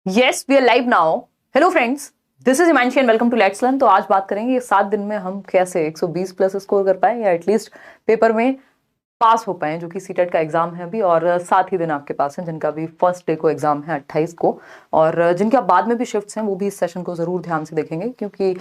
Yes we are live now. Hello friends, this is Himanshi and welcome to let's learn. तो आज बात करेंगे ये 7 दिन में हम कैसे 120 प्लस स्कोर कर पाए या एटलीस्ट पेपर में पास हो पाए, जो कि सीटेट का एग्जाम है अभी। और 7 ही दिन आपके पास हैं, जिनका भी फर्स्ट डे को एग्जाम है 28 को, और जिनके अब बाद में भी शिफ्ट्स हैं वो भी इस सेशन को जरूर ध्यान से देखेंगे, क्योंकि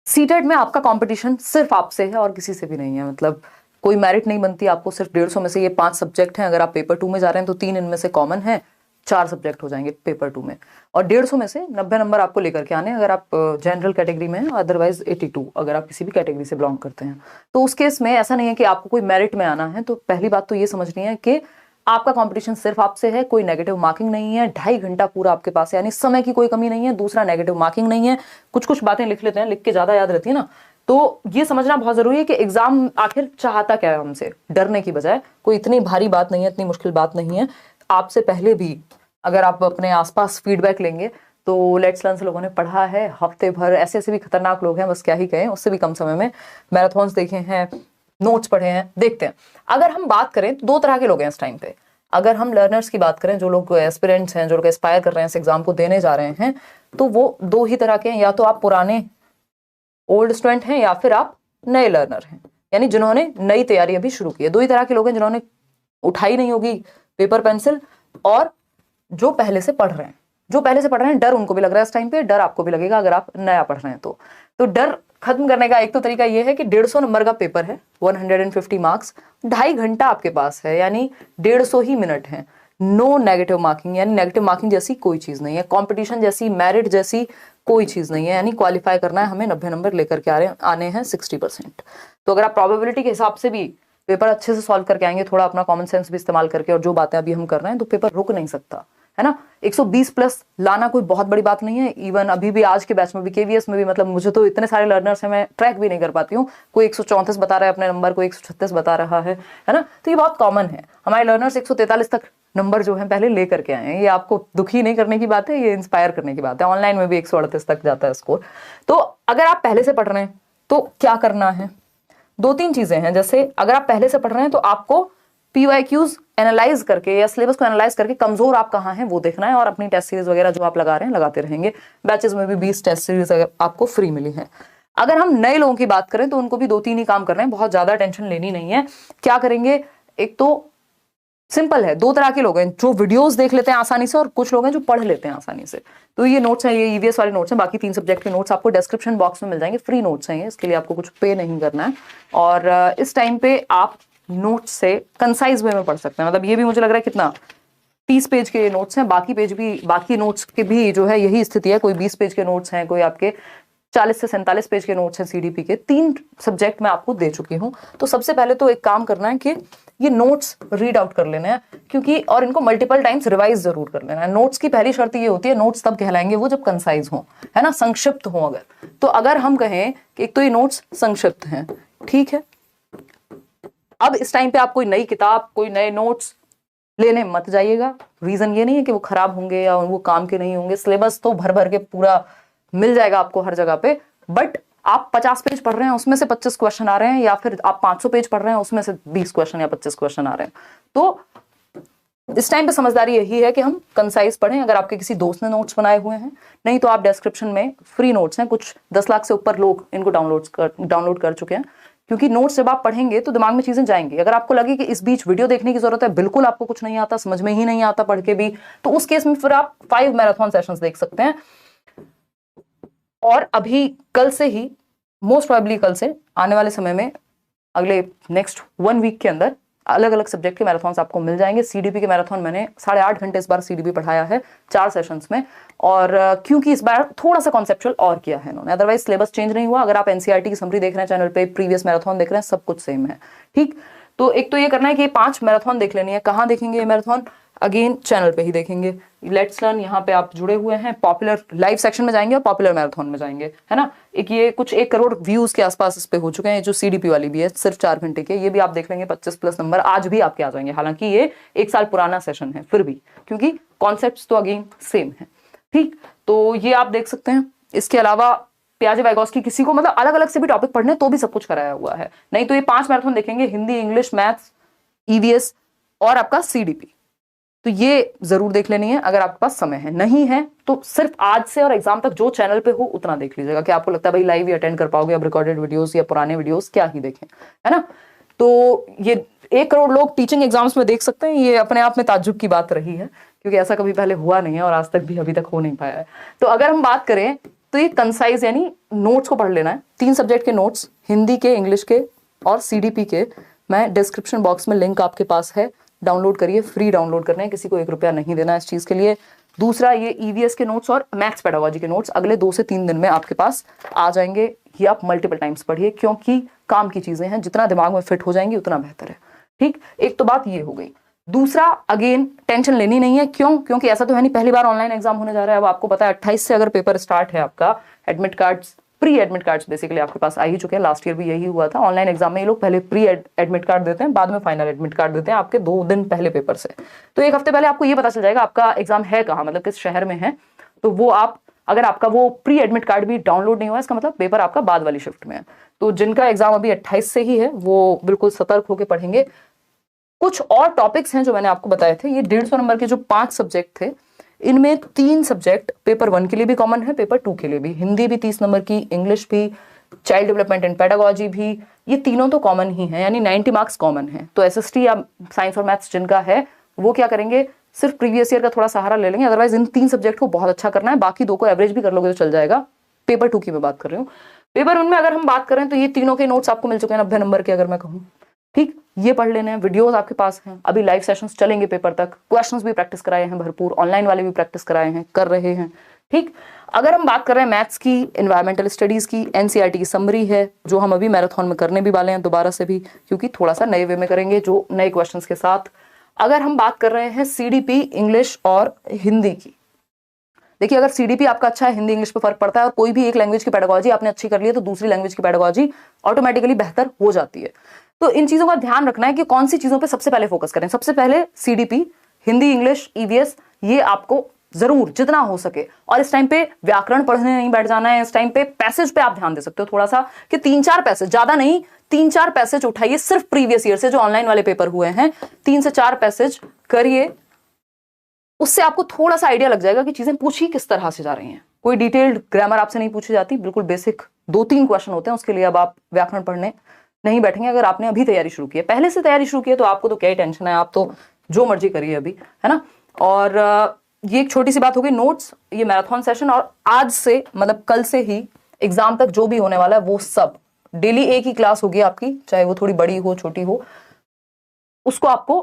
सीटेट में आपका कंपटीशन सिर्फ आपसे है और किसी से भी नहीं है। मतलब कोई मेरिट नहीं बनती आपको, सिर्फ 150 में से ये 5 सब्जेक्ट हैं। अगर आप पेपर 2 में जा रहे हैं तो 3 इनमें से कॉमन है, 4 सब्जेक्ट हो जाएंगे पेपर 2 में, और 150 में से 90 नंबर आपको लेकर के आने हैं अगर आप जनरल कैटेगरी में हैं, अदरवाइज 82 अगर आप किसी भी कैटेगरी से बिलोंग करते हैं। तो उस केस में ऐसा नहीं है कि आपको कोई मेरिट में आना है। तो पहली बात तो ये समझनी है कि आपका कंपटीशन सिर्फ आपसे है, कोई नेगेटिव मार्किंग नहीं है, 2.5 घंटा पूरा आपके पास है, यानी समय की कोई कमी नहीं है। दूसरा, नेगेटिव मार्किंग नहीं है। कुछ कुछ बातें लिख लेते हैं, लिख के ज्यादा याद रहती है ना, तो ये समझना बहुत जरूरी है कि एग्जाम आखिर चाहता क्या है हमसे। डरने की बजाय कोई इतनी भारी बात नहीं है, इतनी मुश्किल बात नहीं है। आपसे पहले भी अगर आप अपने आसपास फीडबैक लेंगे तो लेट्स लर्न से लोगों ने पढ़ा है हफ्ते भर, ऐसे ऐसे भी खतरनाक लोग हैं, बस क्या ही कहें, उससे भी कम समय में मैराथन्स देखे हैं, नोट्स पढ़े हैं, देखते हैं। अगर हम बात करें तो 2 तरह के लोग हैं इस टाइम पे। अगर हम लर्नर्स की बात करें, जो लोग एस्पिरेंट्स हैं, जो लोग एस्पायर कर रहे हैं, इस एग्जाम को देने जा रहे हैं, तो वो 2 ही तरह के हैं। या तो आप पुराने ओल्ड स्टूडेंट हैं या फिर आप नए लर्नर हैं, यानी जिन्होंने नई तैयारी अभी शुरू की है। 2 ही तरह के लोग हैं, जिन्होंने उठाई नहीं होगी पेपर पेंसिल, और जो पहले से पढ़ रहे हैं। जो पहले से पढ़ रहे हैं, डर उनको भी लग रहा है इस टाइम पे, डर आपको भी लगेगा अगर आप नया पढ़ रहे हैं तो डर खत्म करने का एक तो तरीका ये है कि 150 नंबर का पेपर है, 150 मार्क्स, 2.5 घंटा आपके पास है, यानी 150 ही मिनट है। नो नेगेटिव मार्किंग, यानी नेगेटिव मार्किंग जैसी कोई चीज नहीं है, कंपटीशन जैसी, मेरिट जैसी कोई चीज नहीं है। यानी क्वालिफाई करना है हमें, 90 नंबर लेकर के आने हैं 60%। तो अगर आप प्रोबेबिलिटी के हिसाब से भी पेपर अच्छे से सॉल्व करके आएंगे, थोड़ा अपना कॉमन सेंस भी इस्तेमाल करके, और जो बातें अभी हम कर रहे हैं, तो पेपर रुक नहीं सकता है ना। 120 प्लस लाना कोई बहुत बड़ी बात नहीं है। इवन अभी भी आज के बैच में भी, केवीएस में भी, मतलब मुझे तो इतने सारे लर्नर्स हैं, मैं ट्रैक भी नहीं कर पाती हूँ। कोई 134 बता रहा है अपने नंबर, कोई 136 बता रहा है ना। तो ये बहुत कॉमन है। हमारे लर्नर्स 143 तक नंबर जो है पहले लेकर के आए हैं। ये आपको दुखी नहीं करने की बात है, ये इंस्पायर करने की बात है। ऑनलाइन में भी 138 तक जाता है स्कोर। तो अगर आप पहले से पढ़ रहे हैं तो क्या करना है, 2-3 चीजें हैं। जैसे अगर आप पहले से पढ़ रहे हैं तो आपको पीवाईक्यूज एनालाइज करके या सिलेबस को एनालाइज करके कमजोर आप कहाँ हैं वो देखना है, और अपनी टेस्ट सीरीज वगैरह जो आप लगा रहे हैं लगाते रहेंगे। बैचेस में भी 20 टेस्ट सीरीज आपको फ्री मिली है। अगर हम नए लोगों की बात करें तो उनको भी 2-3 ही काम करना है, बहुत ज्यादा टेंशन लेनी नहीं है। क्या करेंगे, एक तो सिंपल है, 2 तरह के लोग हैं, जो वीडियोस देख लेते हैं आसानी से, और कुछ लोग हैं जो पढ़ लेते हैं आसानी से। तो ये नोट्स हैं, ये ईवीएस वाले नोट्स हैं। बाकी 3 सब्जेक्ट के नोट्स आपको डिस्क्रिप्शन बॉक्स में मिल जाएंगे, फ्री नोट्स हैं ये, इसके लिए आपको कुछ पे नहीं करना है। और इस टाइम पे आप नोट्स से कंसाइज वे में पढ़ सकते हैं। मतलब ये भी मुझे लग रहा है कितना 30 पेज के नोट्स हैं, बाकी पेज भी, बाकी नोट्स के भी जो है यही स्थिति है। कोई 20 पेज के नोट्स हैं, कोई आपके 40 से 47 पेज के नोट्स हैं सीडीपी के। 3 सब्जेक्ट मैं आपको दे चुकी हूँ। तो सबसे पहले तो एक काम करना है कि ये नोट्स रीड आउट कर लेना है, क्योंकि, और इनको मल्टीपल टाइम्स रिवाइज जरूर कर लेना है। नोट्स की पहली शर्त ये होती है, नोट्स तब कहलाएंगे वो जब कंसाइज हो, है ना, संक्षिप्त हो। अगर हम कहें कि एक तो ये नोट्स संक्षिप्त हैं, ठीक है। अब इस टाइम पे आप कोई नई किताब, कोई नए नोट्स लेने मत जाइएगा। रीजन ये नहीं है कि वो खराब होंगे या वो काम के नहीं होंगे, सिलेबस तो भर भर के पूरा मिल जाएगा आपको हर जगह पे। बट आप 50 पेज पढ़ रहे हैं, उसमें से 25 क्वेश्चन आ रहे हैं, या फिर आप 500 पेज पढ़ रहे हैं, उसमें से 20 क्वेश्चन या 25 क्वेश्चन आ रहे हैं। तो इस टाइम पे समझदारी यही है कि हम कंसाइज पढ़ें। अगर आपके किसी दोस्त ने नोट्स बनाए हुए हैं, नहीं तो आप डिस्क्रिप्शन में फ्री नोट्स हैं, कुछ 10 लाख से ऊपर लोग इनको डाउनलोड कर चुके हैं। क्योंकि नोट्स जब आप पढ़ेंगे तो दिमाग में चीजें जाएंगी। अगर आपको लगे कि इस बीच वीडियो देखने की जरूरत है, बिल्कुल आपको कुछ नहीं आता, समझ में ही नहीं आता पढ़ के भी, तो उस केस में फिर आप 5 मैराथन सेशंस देख सकते हैं। और अभी कल से ही, मोस्ट प्रोबेबली कल से, आने वाले समय में, अगले नेक्स्ट 1 वीक के अंदर अलग अलग सब्जेक्ट के मैराथन्स आपको मिल जाएंगे। सीडीपी के मैराथन मैंने 8.5 घंटे इस बार सीडीपी पढ़ाया है 4 सेशंस में। और क्योंकि इस बार थोड़ा सा कॉन्सेप्चुअल और किया है इन्होंने, अदरवाइज सिलेबस चेंज नहीं हुआ। अगर आप एनसीईआरटी की समरी देख रहे हैं चैनल पे, प्रीवियस मैराथन देख रहे हैं, सब कुछ सेम है, ठीक। तो एक तो ये करना है कि 5 मैराथन देख लेनी है। कहाँ देखेंगे ये मैराथन, अगेन चैनल पे ही देखेंगे। लेट्स लर्न, यहाँ पे आप जुड़े हुए हैं, पॉपुलर लाइव सेक्शन में जाएंगे और पॉपुलर मैराथन में जाएंगे, है ना। एक ये कुछ 1 करोड़ व्यूज के आसपास इस पे हो चुके हैं। जो सीडीपी वाली भी है सिर्फ 4 घंटे के, ये भी आप देख लेंगे, 25 प्लस नंबर आज भी आपके आ जाएंगे। हालांकि ये 1 साल पुराना सेशन है, फिर भी, क्योंकि कॉन्सेप्ट तो अगेन सेम है, ठीक। तो ये आप देख सकते हैं। इसके अलावा पियाजे वाइगोस्की, किसी को मतलब अलग अलग से भी टॉपिक पढ़ने तो भी सब कुछ कराया हुआ है। नहीं तो ये 5 मैराथन देखेंगे, हिंदी, इंग्लिश, मैथ्स, ईवीएस और आपका सीडीपी। तो ये जरूर देख लेनी है अगर आपके पास समय है। नहीं है तो सिर्फ आज से और एग्जाम तक जो चैनल पे हो उतना देख लीजिएगा कि आपको लगता है भाई लाइव ही अटेंड कर पाओगे, अब रिकॉर्डेड वीडियोस या पुराने वीडियोस क्या ही देखें, है ना। तो ये 1 करोड़ लोग टीचिंग एग्जाम्स में देख सकते हैं, ये अपने आप में ताज्जुब की बात रही है, क्योंकि ऐसा कभी पहले हुआ नहीं है और आज तक भी अभी तक हो नहीं पाया है। तो अगर हम बात करें तो ये कंसाइज यानी नोट्स को पढ़ लेना है। 3 सब्जेक्ट के नोट्स, हिंदी के, इंग्लिश के और सीडीपी के, मैं डिस्क्रिप्शन बॉक्स में लिंक आपके पास है, डाउनलोड करिए, फ्री डाउनलोड करने हैं, किसी को 1 रुपया नहीं देना है इस चीज के लिए। दूसरा, ये ईवीएस के नोट्स और मैथ्स पेडागोजी के नोट्स अगले 2 से 3 दिन में आपके पास आ जाएंगे। ये आप मल्टीपल टाइम्स पढ़िए, क्योंकि काम की चीजें हैं, जितना दिमाग में फिट हो जाएंगी उतना बेहतर है। ठीक, एक तो बात ये हो गई। दूसरा, अगेन टेंशन लेनी नहीं है। क्यों? क्योंकि ऐसा तो है नहीं पहली बार ऑनलाइन एग्जाम होने जा रहा है। अब आपको पता है 28 से अगर पेपर स्टार्ट है आपका, admit cards, pre admit cards basically आपके पास आ ही चुके हैं। लास्ट ईयर भी यही हुआ था। ऑनलाइन एग्जाम में ये लोग पहले प्री एडमिट कार्ड देते हैं, बाद में फाइनल एडमिट कार्ड देते हैं आपके 2 दिन पहले पेपर से। तो 1 हफ्ते पहले आपको ये पता चल जाएगा आपका एग्जाम है कहाँ, मतलब किस शहर में है। तो वो आप, अगर आपका वो प्री एडमिट कार्ड भी डाउनलोड नहीं हुआ, इसका मतलब पेपर आपका बाद वाली शिफ्ट में है। तो जिनका एग्जाम अभी 28 से ही है वो बिल्कुल सतर्क होकर पढ़ेंगे। कुछ और टॉपिक्स हैं जो मैंने आपको बताए थे। ये 150 नंबर के जो 5 सब्जेक्ट थे, इनमें 3 सब्जेक्ट पेपर 1 के लिए भी कॉमन है, पेपर 2 के लिए भी। हिंदी भी 30 नंबर की, इंग्लिश भी, चाइल्ड डेवलपमेंट एंड पेडागोजी भी, ये तीनों तो कॉमन ही है, यानी 90 मार्क्स कॉमन है। तो एसएसटी या साइंस और मैथ्स जिनका है वो क्या करेंगे, सिर्फ प्रीवियस ईयर का थोड़ा सहारा ले लेंगे। अदरवाइज इन 3 सब्जेक्ट को बहुत अच्छा करना है, बाकी 2 को एवरेज भी कर लोगे तो चल जाएगा। पेपर 2 की मैं बात कर रही हूँ। पेपर 1 में अगर हम बात करें तो ये तीनों के नोट्स आपको मिल चुके हैं 90 नंबर के, अगर मैं कहूँ। ठीक, ये पढ़ लेने हैं। वीडियोस आपके पास हैं, अभी लाइव सेशंस चलेंगे पेपर तक, क्वेश्चंस भी प्रैक्टिस कराए हैं भरपूर, ऑनलाइन वाले भी प्रैक्टिस कराए हैं, कर रहे हैं। ठीक, अगर हम बात कर रहे हैं मैथ्स की, एनवायरमेंटल स्टडीज की, एनसीईआरटी की समरी है जो हम अभी मैराथन में करने भी वाले हैं दोबारा से भी, क्योंकि थोड़ा सा नए वे में करेंगे जो नए क्वेश्चंस के साथ। अगर हम बात कर रहे हैं सीडीपी, इंग्लिश और हिंदी की, देखिए अगर सीडीपी आपका अच्छा है, हिंदी इंग्लिश पे फर्क पड़ता है, और कोई भी एक लैंग्वेज की पेडागोजी आपने अच्छी कर ली है तो दूसरी लैंग्वेज की पेडागोजी ऑटोमेटिकली बेहतर हो जाती है। तो इन चीजों का ध्यान रखना है कि कौन सी चीजों पे सबसे पहले फोकस करें। सबसे पहले सीडीपी, हिंदी, इंग्लिश, ईवीएस, ये आपको जरूर जितना हो सके। और इस टाइम पे व्याकरण पढ़ने नहीं बैठ जाना है। इस टाइम पे पैसेज पे आप ध्यान दे सकते हो थोड़ा सा, कि 3-4 पैसेज, ज्यादा नहीं, 3-4 पैसेज उठाइए सिर्फ प्रीवियस ईयर से जो ऑनलाइन वाले पेपर हुए हैं, 3 से 4 पैसेज करिए। उससे आपको थोड़ा सा आइडिया लग जाएगा कि चीजें पूछी किस तरह से जा रही हैं। कोई डिटेल्ड ग्रामर आपसे नहीं पूछी जाती, बिल्कुल बेसिक 2-3 क्वेश्चन होते हैं। उसके लिए अब आप व्याकरण पढ़ने नहीं बैठेंगे। अगर आपने अभी तैयारी शुरू की है, पहले से तैयारी शुरू की है, तो आपको तो क्या ही टेंशन है, आप तो जो मर्जी करिए अभी, है ना। और ये एक छोटी सी बात होगी, नोट्स, ये मैराथन सेशन, और आज से मतलब कल से ही एग्जाम तक जो भी होने वाला है वो सब डेली एक ही क्लास होगी आपकी, चाहे वो थोड़ी बड़ी हो छोटी हो, उसको आपको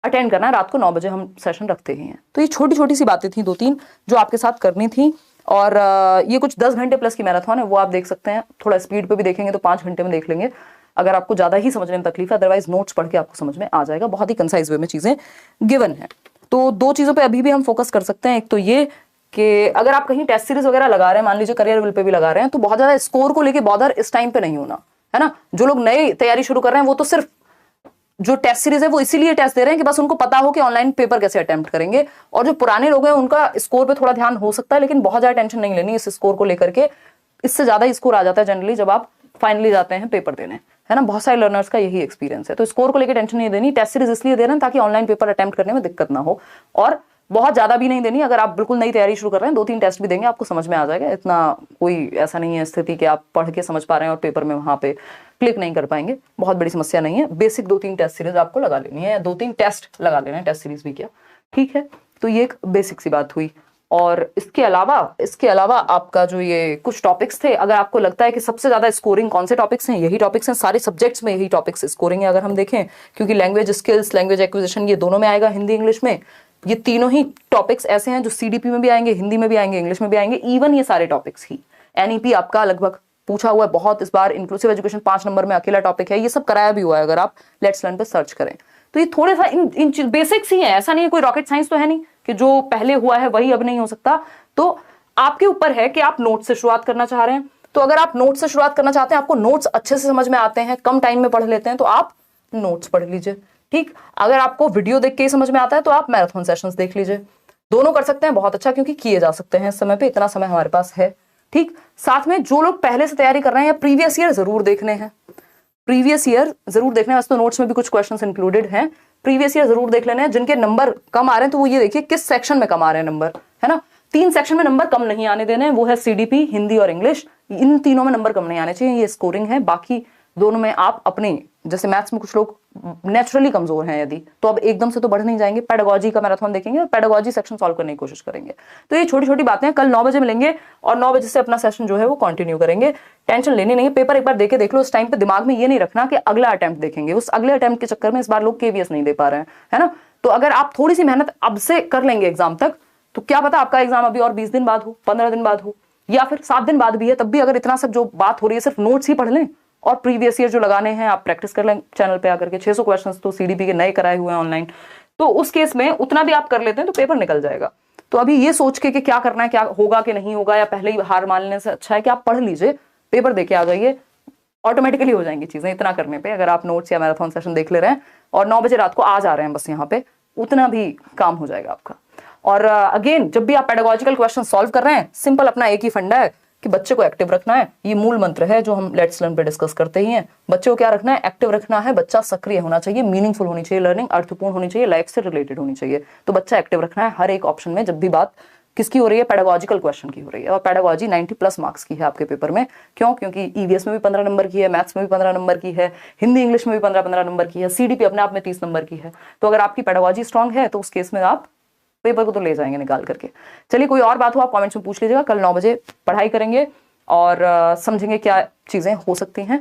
अटेंड करना है। रात को 9 बजे हम सेशन रखते ही हैं। तो ये छोटी छोटी सी बातें थी 2-3 जो आपके साथ करनी थी। और ये कुछ 10 घंटे प्लस की मैराथन है, वो आप देख सकते हैं। थोड़ा स्पीड पे भी देखेंगे तो 5 घंटे में देख लेंगे, अगर आपको ज्यादा ही समझने में तकलीफ है। अदरवाइज नोट्स पढ़ के आपको समझ में आ जाएगा, बहुत ही कंसाइज वे में चीजें गिवन है। तो 2 चीजों पे अभी भी हम फोकस कर सकते हैं। एक तो ये कि अगर आप कहीं टेस्ट सीरीज वगैरह लगा रहे हैं, मान लीजिए करियर विल पे भी लगा रहे हैं, तो बहुत ज्यादा स्कोर को लेके बॉदर इस टाइम पे नहीं होना, है ना। जो लोग नई तैयारी शुरू कर रहे हैं वो तो सिर्फ जो टेस्ट सीरीज है वो इसीलिए टेस्ट दे रहे हैं कि बस उनको पता हो कि ऑनलाइन पेपर कैसे अटेम्प्ट करेंगे। और जो पुराने लोग हैं उनका स्कोर पे थोड़ा ध्यान हो सकता है, लेकिन बहुत ज्यादा टेंशन नहीं लेनी इस स्कोर को लेकर के। इससे ज्यादा स्कोर आ जाता है जनरली जब आप फाइनली जाते हैं पेपर देने, है ना। बहुत सारे लर्नर्स का यही एक्सपीरियंस है। तो स्कोर को लेकर टेंशन नहीं देनी। टेस्ट सीरीज इसलिए दे रहे हैं ताकि ऑनलाइन पेपर अटेम्प्ट करने में दिक्कत ना हो। और बहुत ज्यादा भी नहीं देनी। अगर आप बिल्कुल नई तैयारी शुरू कर रहे हैं, 2-3 टेस्ट भी देंगे, आपको समझ में आ जाएगा। इतना कोई ऐसा नहीं है स्थिति कि आप पढ़ के समझ पा रहे हैं और पेपर में वहां पे क्लिक नहीं कर पाएंगे, बहुत बड़ी समस्या नहीं है। बेसिक 2-3 टेस्ट सीरीज आपको लगा लेनी है, या 2-3 टेस्ट लगा लेना है, टेस्ट सीरीज भी क्या, ठीक है। तो ये एक बेसिक सी बात हुई। और इसके अलावा आपका जो ये कुछ टॉपिक्स थे, अगर आपको लगता है कि सबसे ज्यादा स्कोरिंग कौन से टॉपिक्स हैं, यही टॉपिक्स हैं। सारे सब्जेक्ट्स में यही टॉपिक्स स्कोरिंग है अगर हम देखें, क्योंकि लैंग्वेज स्किल्स, लैंग्वेज एक्विजिशन, ये दोनों में आएगा, हिंदी इंग्लिश में। ये तीनों ही टॉपिक्स ऐसे हैं जो सीडीपी में भी आएंगे, हिंदी में भी आएंगे, इंग्लिश में भी आएंगे। इवन ये सारे टॉपिक्स ही एनईपी आपका लगभग पूछा हुआ है बहुत इस बार। इंक्लूसिव एजुकेशन 5 नंबर में अकेला टॉपिक है, ये सब कराया भी हुआ है अगर आप लेट्स लर्न पे सर्च करें। तो ये थोड़े सा इन बेसिक्स ही है, ऐसा नहीं है कोई रॉकेट साइंस तो है नहीं कि जो पहले हुआ है वही अब नहीं हो सकता। तो आपके ऊपर है कि आप नोट से शुरुआत करना चाह रहे हैं। तो अगर आप नोट से शुरुआत करना चाहते हैं, आपको नोट्स अच्छे से समझ में आते हैं, कम टाइम में पढ़ लेते हैं, तो आप नोट्स पढ़ लीजिए, ठीक। अगर आपको वीडियो देख के ही समझ में आता है तो आप मैराथन सेशंस देख लीजिए। दोनों कर सकते हैं, बहुत अच्छा, क्योंकि किए जा सकते हैं इस समय पे, इतना समय हमारे पास है, ठीक। साथ में जो लोग पहले से तैयारी कर रहे हैं, या प्रीवियस ईयर जरूर देखने हैं, प्रीवियस ईयर जरूर देखने हैं। वैसे तो नोट्स में भी कुछ क्वेश्चंस इंक्लूडेड हैं, प्रीवियस ईयर जरूर देख लेना है। जिनके नंबर कम आ रहे हैं तो वो ये देखिए किस सेक्शन में कम आ रहे हैं नंबर, है ना। 3 सेक्शन में नंबर कम नहीं आने देने हैं, वो है सीडीपी, हिंदी और इंग्लिश। इन तीनों में नंबर कम नहीं आने चाहिए, ये स्कोरिंग है। बाकी दोनों में आप अपने, जैसे मैथ्स में कुछ लोग नेचुरली कमजोर हैं यदि, तो अब एकदम से तो बढ़ नहीं जाएंगे, पेडागोजी का मैराथन देखेंगे और पेडागोजी सेक्शन सॉल्व करने की कोशिश करेंगे। तो ये छोटी छोटी बातें कल 9 बजे मिलेंगे और 9 बजे से अपना सेशन जो है वो कंटिन्यू करेंगे। टेंशन लेनी नहीं है, पेपर एक बार देके देख लो। उस टाइम पे दिमाग में ये नहीं रखना कि अगला अटेम्प्ट देखेंगे, उस अगले अटेम्प्ट के चक्कर में इस बार लोग केवीएस नहीं दे पा रहे हैं, है ना। तो अगर आप थोड़ी सी मेहनत अब से कर लेंगे एग्जाम तक, तो क्या पता आपका एग्जाम अभी और 20 दिन बाद हो, 15 दिन बाद हो, या फिर 7 दिन बाद भी है, तब भी अगर इतना सब जो बात हो रही है सिर्फ नोट्स ही पढ़ लें और प्रीवियस ईयर जो लगाने हैं आप प्रैक्टिस कर लें चैनल पे आकर के। 600 क्वेश्चंस तो सीडीपी के नए कराए हुए हैं ऑनलाइन, तो उस केस में उतना भी आप कर लेते हैं तो पेपर निकल जाएगा। तो अभी ये सोच के कि क्या करना है, क्या होगा कि नहीं होगा, या पहले ही हार मान लेने से अच्छा है कि आप पढ़ लीजिए, पेपर देके आ जाइए, ऑटोमेटिकली हो जाएंगी चीजें इतना करने पे। अगर आप नोट्स या मैराथन सेशन देख ले रहे हैं और 9 बजे रात को आ जा रहे हैं बस यहाँ पे, उतना भी काम हो जाएगा आपका। और अगेन जब भी आप पेडागोजिकल क्वेश्चन सॉल्व कर रहे हैं, सिंपल अपना एक ही फंडा है कि बच्चे को एक्टिव रखना है। ये मूल मंत्र है जो हम लेट्स लर्न पे डिस्कस करते ही हैं। बच्चे को क्या रखना है, एक्टिव रखना है। बच्चा सक्रिय होना चाहिए, मीनिंगफुल होनी चाहिए लर्निंग, अर्थपूर्ण होनी चाहिए, लाइफ से रिलेटेड होनी चाहिए। तो बच्चा एक्टिव रखना है हर एक ऑप्शन में। जब भी बात किसकी हो रही है, पेडागोजिकल क्वेश्चन की हो रही है। और पेडागोजी 90+ मार्क्स की है आपके पेपर में। क्यों? क्योंकि ईवीएस में भी 15 नंबर की है, मैथ्स में भी 15 नंबर की है, हिंदी इंग्लिश में भी 15-15 नंबर की है, सीडीपी अपने आप में 30 नंबर की है। तो अगर आपकी पेडागोजी स्ट्रांग है तो उस केस में आप पेपर को तो ले जाएंगे निकाल करके। चलिए, कोई और बात हो आप कमेंट्स में पूछ लीजिएगा। कल 9 बजे पढ़ाई करेंगे और समझेंगे क्या चीजें हो सकती हैं।